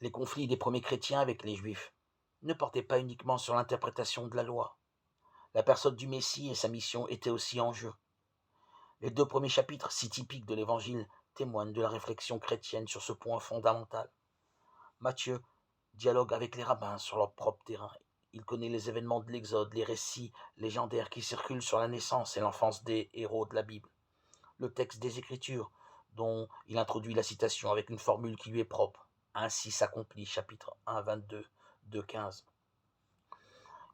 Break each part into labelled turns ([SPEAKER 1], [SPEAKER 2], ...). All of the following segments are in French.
[SPEAKER 1] Les conflits des premiers chrétiens avec les Juifs ne portaient pas uniquement sur l'interprétation de la loi. La personne du Messie et sa mission étaient aussi en jeu. Les 2 premiers chapitres, si typiques de l'Évangile, témoignent de la réflexion chrétienne sur ce point fondamental. Matthieu dialogue avec les rabbins sur leur propre terrain. Il connaît les événements de l'Exode, les récits légendaires qui circulent sur la naissance et l'enfance des héros de la Bible. Le texte des Écritures, dont il introduit la citation avec une formule qui lui est propre. Ainsi s'accomplit, chapitre 1, 22, 2, 15.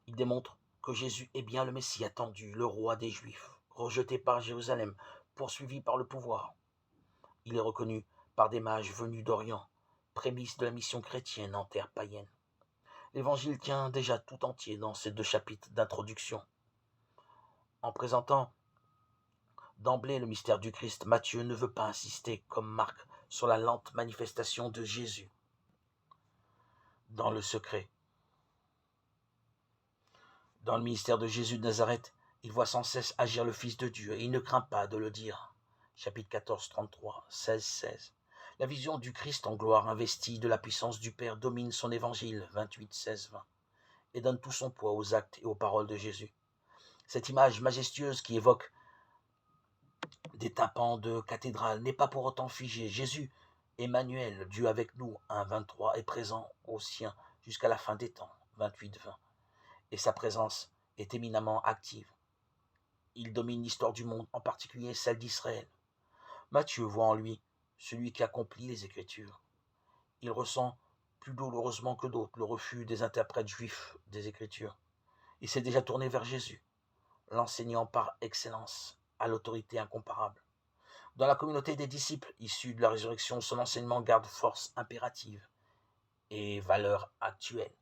[SPEAKER 1] Il démontre que Jésus est bien le Messie attendu, le roi des Juifs, rejeté par Jérusalem, poursuivi par le pouvoir. Il est reconnu par des mages venus d'Orient, prémisse de la mission chrétienne en terre païenne. L'Évangile tient déjà tout entier dans ces 2 chapitres d'introduction. En présentant d'emblée le mystère du Christ, Matthieu ne veut pas insister, comme Marc, sur la lente manifestation de Jésus dans le secret. Dans le ministère de Jésus de Nazareth, il voit sans cesse agir le Fils de Dieu et il ne craint pas de le dire. Chapitre 14, 33, 16, 16. La vision du Christ en gloire investi de la puissance du Père domine son évangile, 28, 16, 20, et donne tout son poids aux actes et aux paroles de Jésus. Cette image majestueuse qui évoque des tympans de cathédrale n'est pas pour autant figée. Jésus, Emmanuel, Dieu avec nous, 1, 23, est présent aux siens jusqu'à la fin des temps, 28, 20, et sa présence est éminemment active. Il domine l'histoire du monde, en particulier celle d'Israël. Matthieu voit en lui celui qui accomplit les Écritures. Il ressent, plus douloureusement que d'autres, le refus des interprètes juifs des Écritures. Il s'est déjà tourné vers Jésus, l'enseignant par excellence, à l'autorité incomparable. Dans la communauté des disciples issus de la résurrection, son enseignement garde force impérative et valeur actuelle.